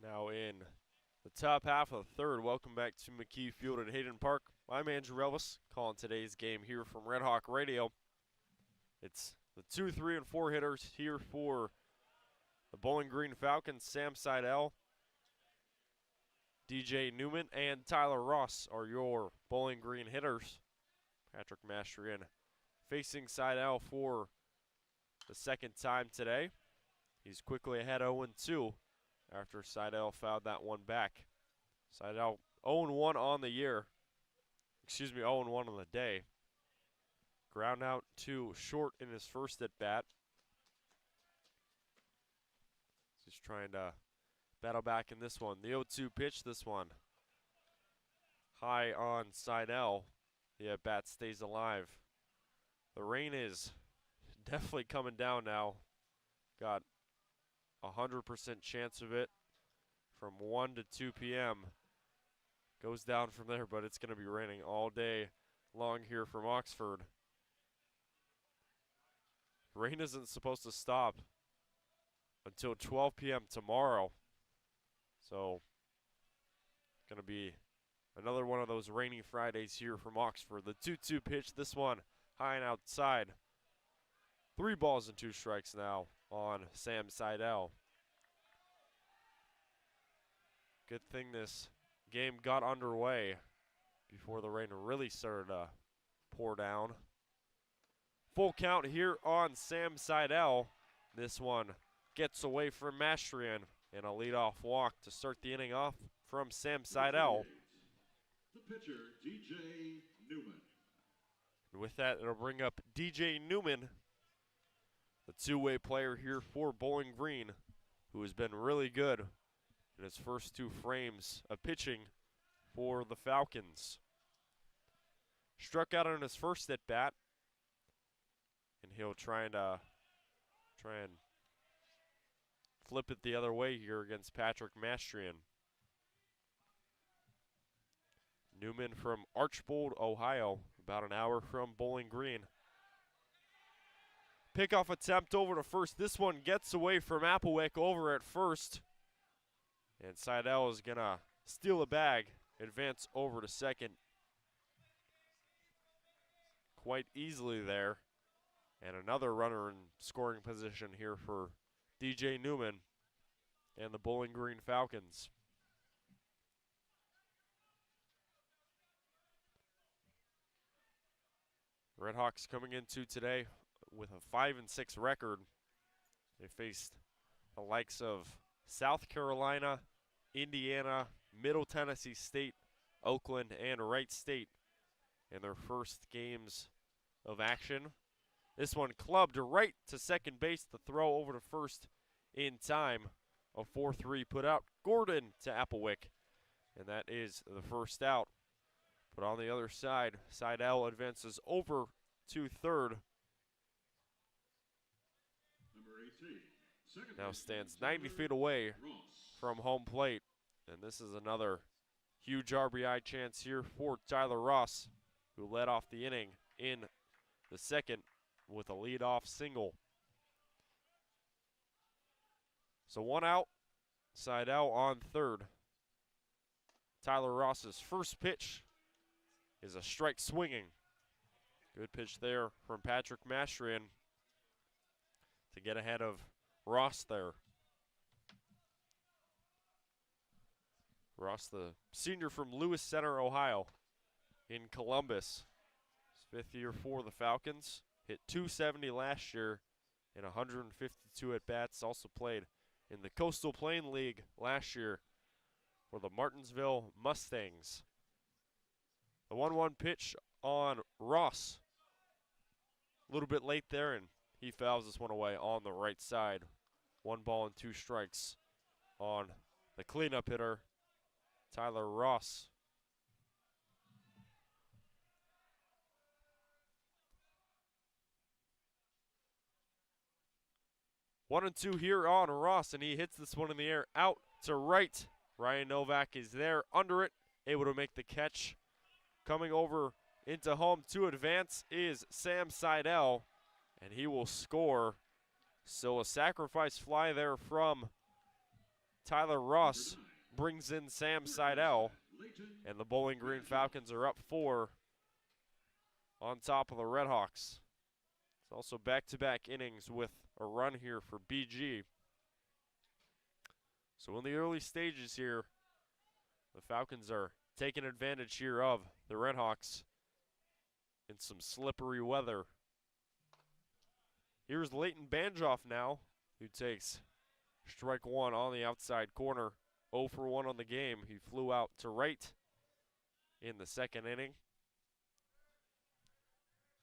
Now in the top half of the third. Welcome back to McKee Field at Hayden Park. I'm Andrew Relvas, calling today's game here from Red Hawk Radio. It's the 2, 3, and 4 hitters here for the Bowling Green Falcons. Sam Seidel, DJ Newman, and Tyler Ross are your Bowling Green hitters. Patrick Mastrian facing Seidel for the second time today. He's quickly ahead 0-2 after Seidel fouled that one back. Seidel 0-1 on the year. 0-1 on the day. Ground out to short in his first at bat. He's trying to battle back in this one. The 0-2 pitch, this one high on Seidel. The at bat stays alive. The rain is definitely coming down now. Got 100% chance of it from 1 to 2 p.m. Goes down from there, but it's going to be raining all day long here from Oxford. Rain isn't supposed to stop until 12 p.m. tomorrow. So, going to be another one of those rainy Fridays here from Oxford. The 2-2 pitch, this one high and outside. 3 balls and 2 strikes now on Sam Seidel. Good thing this game got underway before the rain really started to pour down. Full count here on Sam Seidel. This one gets away from Mastrian, and a leadoff walk to start the inning off from Sam Seidel. The pitcher, DJ Newman. And with that, it'll bring up DJ Newman, the two-way player here for Bowling Green, who has been really good in his first 2 frames of pitching for the Falcons. Struck out on his first at bat, and he'll try and flip it the other way here against Patrick Mastrian. Newman from Archbold, Ohio, about an hour from Bowling Green. Pickoff attempt over to first. This one gets away from Applewick over at first. And Seidel is going to steal a bag, advance over to second quite easily there. And another runner in scoring position here for DJ Newman and the Bowling Green Falcons. Red Hawks coming into today with a 5-6 record. They faced the likes of South Carolina, Indiana, Middle Tennessee State, Oakland, and Wright State in their first games of action. This one clubbed right to second base. The throw over to first in time. A 4-3 put out Gordon to Applewick, and that is the first out. But on the other side, Seidel advances over to third. Now stands 90 feet away from home plate. And this is another huge RBI chance here for Tyler Ross, who led off the inning in the second with a leadoff single. So 1 out, Seidel on third. Tyler Ross's first pitch is a strike swinging. Good pitch there from Patrick Mastrian to get ahead of Ross there. Ross, the senior from Lewis Center, Ohio, in Columbus. His 5th year for the Falcons. Hit .270 last year in 152 at-bats. Also played in the Coastal Plain League last year for the Martinsville Mustangs. The 1-1 pitch on Ross. A little bit late there, and he fouls this one away on the right side. 1 ball and 2 strikes on the cleanup hitter, Tyler Ross. One and 2 here on Ross, and he hits this one in the air out to right. Ryan Novak is there under it, able to make the catch. Coming over into home to advance is Sam Seidel, and he will score. So a sacrifice fly there from Tyler Ross brings in Sam Seidel, and the Bowling Green Falcons are up 4 on top of the Redhawks. It's also back-to-back innings with a run here for BG. So in the early stages here, the Falcons are taking advantage here of the Redhawks in some slippery weather. Here's Leighton Banjoff now, who takes strike 1 on the outside corner. 0 for 1 on the game. He flew out to right in the second inning.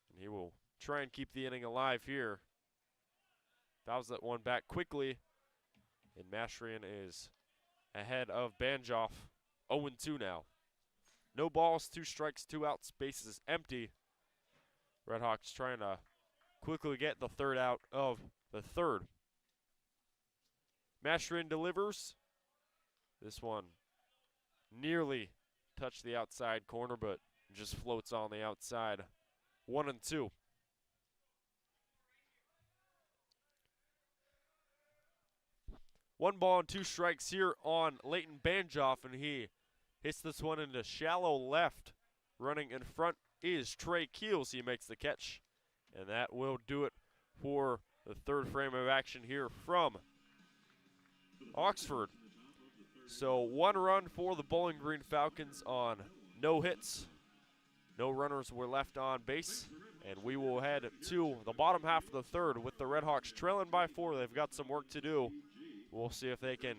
And he will try and keep the inning alive here. Fouls that one back quickly. And Mastrian is ahead of Banjoff. 0-2 now. No balls, 2 strikes, 2 outs, bases empty. Redhawks trying to quickly get the third out of the third. Mastrian delivers. This one nearly touched the outside corner, but just floats on the outside. 1-2. One ball and 2 strikes here on Leighton Banjoff, and he hits this one into shallow left. Running in front is Trey Keels. He makes the catch, and that will do it for the third frame of action here from Oxford. So 1 run for the Bowling Green Falcons on no hits. No runners were left on base, and we will head to the bottom half of the third with the Redhawks trailing by 4. They've got some work to do. We'll see if they can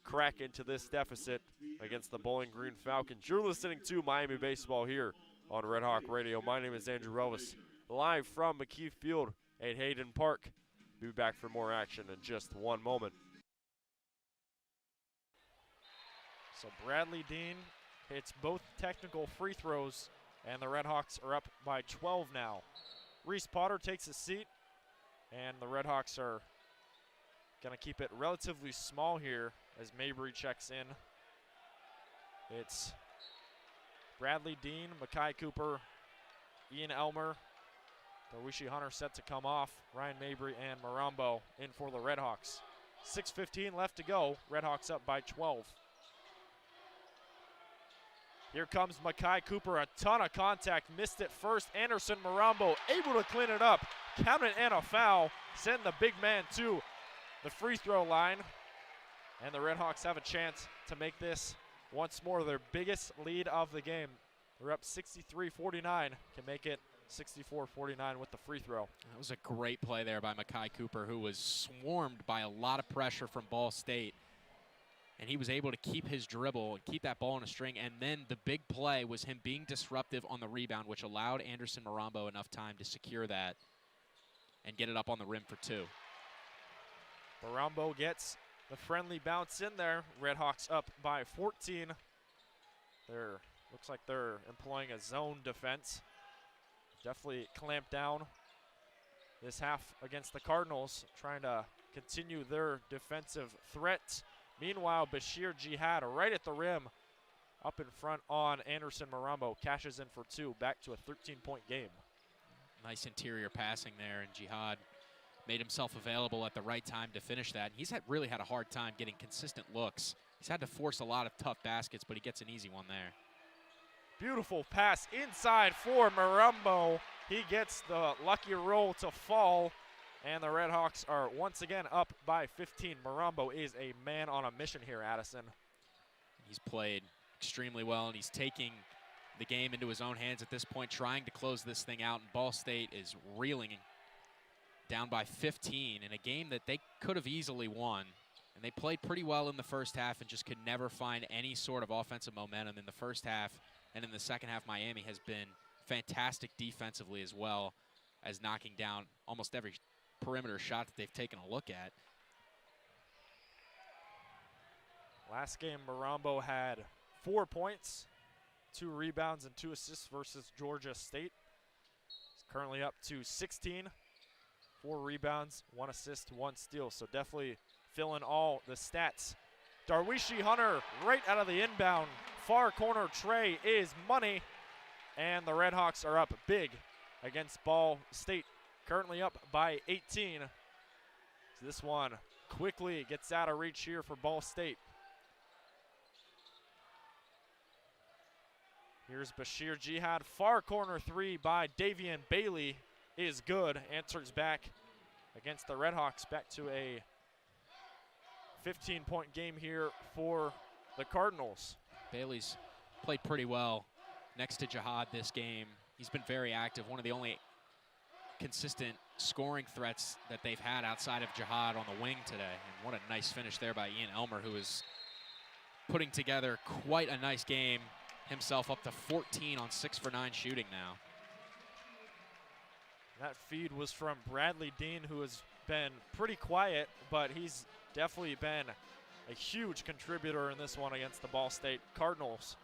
crack into this deficit against the Bowling Green Falcons. You're listening to Miami Baseball here on Red Hawk Radio. My name is Andrew Relvas, live from McKee Field at Hayden Park. Be back for more action in just one moment. So Bradley Dean hits both technical free throws, and the Redhawks are up by 12 now. Reese Potter takes a seat, and the Redhawks are going to keep it relatively small here as Mabry checks in. It's Bradley Dean, Makai Cooper, Ian Elmer, Darwishi Hunter set to come off, Ryan Mabry and Marambo in for the Redhawks. 6:15 left to go, Redhawks up by 12. Here comes Makai Cooper, a ton of contact, missed it first. Anderson Marambo able to clean it up, count it and a foul, send the big man to the free throw line. And the Redhawks have a chance to make this once more their biggest lead of the game. They're up 63-49, can make it 64-49 with the free throw. That was a great play there by Makai Cooper, who was swarmed by a lot of pressure from Ball State. And he was able to keep his dribble and keep that ball in a string. And then the big play was him being disruptive on the rebound, which allowed Anderson Marambo enough time to secure that and get it up on the rim for 2. Marambo gets the friendly bounce in there. Redhawks up by 14. Looks like they're employing a zone defense. Definitely clamped down this half against the Cardinals, trying to continue their defensive threat. Meanwhile, Bashir Jihad right at the rim, up in front on Anderson Marambo, cashes in for 2, back to a 13-point game. Nice interior passing there, and Jihad made himself available at the right time to finish that. He's really had a hard time getting consistent looks. He's had to force a lot of tough baskets, but he gets an easy one there. Beautiful pass inside for Marambo. He gets the lucky roll to fall, and the Redhawks are once again up by 15. Marambo is a man on a mission here, Addison. He's played extremely well, and he's taking the game into his own hands at this point, trying to close this thing out, and Ball State is reeling down by 15 in a game that they could have easily won. And they played pretty well in the first half and just could never find any sort of offensive momentum in the first half. And in the second half, Miami has been fantastic defensively as well as knocking down almost every perimeter shot that they've taken a look at. Last game, Marambo had 4 points, 2 rebounds, and 2 assists versus Georgia State. He's currently up to 16, 4 rebounds, 1 assist, 1 steal. So definitely filling all the stats. Darwishi Hunter right out of the inbound. Far corner tray is money. And the Redhawks are up big against Ball State. Currently up by 18. So this one quickly gets out of reach here for Ball State. Here's Bashir Jihad. Far corner three by Davian Bailey is good. Answers back against the Redhawks. Back to a 15-point game here for the Cardinals. Bailey's played pretty well next to Jihad this game. He's been very active, one of the only consistent scoring threats that they've had outside of Jihad on the wing today. And what a nice finish there by Ian Elmer, who is putting together quite a nice game himself, up to 14 on 6 for 9 shooting now. That feed was from Bradley Dean, who has been pretty quiet, but he's definitely been a huge contributor in this one against the Ball State Cardinals.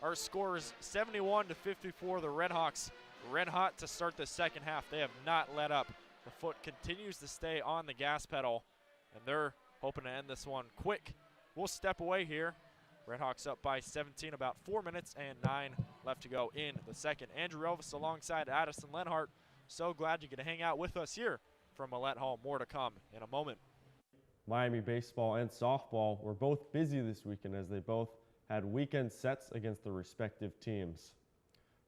Our score is 71-54. The Redhawks red hot to start the second half. They have not let up. The foot continues to stay on the gas pedal, and they're hoping to end this one quick. We'll step away here. Redhawks up by 17, about 4 minutes and 9 left to go in the second. Andrew Relvas alongside Addison Lenhart. So glad you could hang out with us here from Millett Hall. More to come in a moment. Miami baseball and softball were both busy this weekend as they both had weekend sets against their respective teams.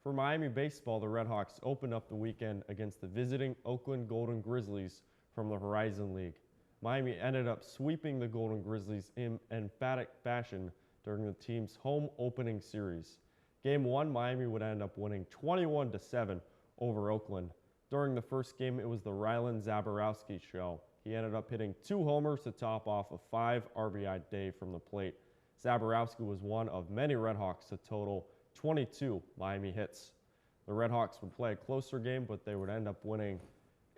For Miami baseball, the Redhawks opened up the weekend against the visiting Oakland Golden Grizzlies from the Horizon League. Miami ended up sweeping the Golden Grizzlies in emphatic fashion during the team's home opening series. Game 1, Miami would end up winning 21-7 over Oakland. During the first game, it was the Rylan Zaborowski show. He ended up hitting 2 homers to top off a 5 RBI day from the plate. Zaborowski was one of many Redhawks to total 22 Miami hits. The Redhawks would play a closer game, but they would end up winning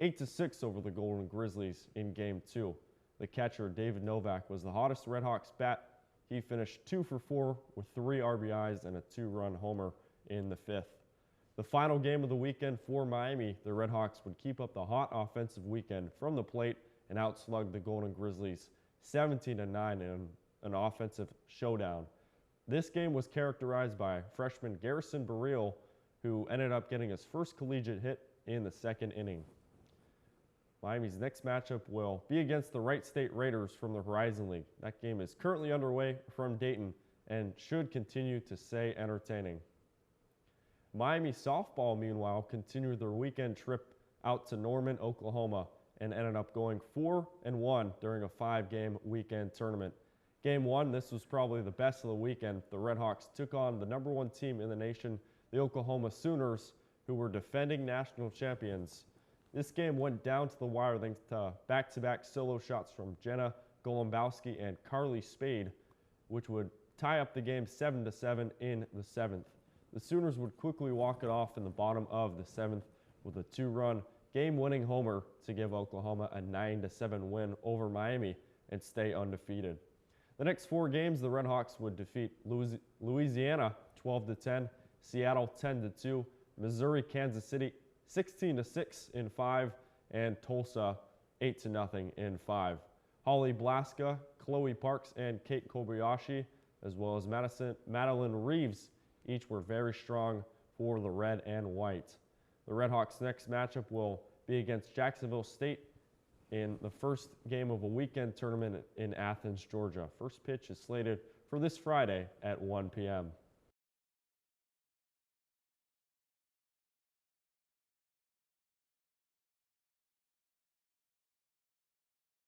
8-6 over the Golden Grizzlies in Game 2. The catcher, David Novak, was the hottest Redhawks bat. He finished 2 for 4 with 3 RBIs and a 2-run homer in the 5th. The final game of the weekend for Miami, the Redhawks would keep up the hot offensive weekend from the plate and outslug the Golden Grizzlies 17-9 in an offensive showdown. This game was characterized by freshman Garrison Barreal, who ended up getting his first collegiate hit in the second inning. Miami's next matchup will be against the Wright State Raiders from the Horizon League. That game is currently underway from Dayton and should continue to stay entertaining. Miami softball, meanwhile, continued their weekend trip out to Norman, Oklahoma, and ended up going 4-1 during a 5-game weekend tournament. Game 1, this was probably the best of the weekend. The Redhawks took on the #1 team in the nation, the Oklahoma Sooners, who were defending national champions. This game went down to the wire thanks to back-to-back solo shots from Jenna Golombowski and Carly Spade, which would tie up the game 7-7 in the 7th. The Sooners would quickly walk it off in the bottom of the 7th with a 2-run game-winning homer to give Oklahoma a 9-7 win over Miami and stay undefeated. The next 4 games, the Redhawks would defeat Louisiana 12-10, Seattle 10-2, Missouri, Kansas City 16-6 in 5, and Tulsa 8-0 in 5. Holly Blaska, Chloe Parks, and Kate Kobayashi, as well as Madeline Reeves, each were very strong for the red and white. The Redhawks' next matchup will be against Jacksonville State in the first game of a weekend tournament in Athens, Georgia. First pitch is slated for this Friday at 1 p.m.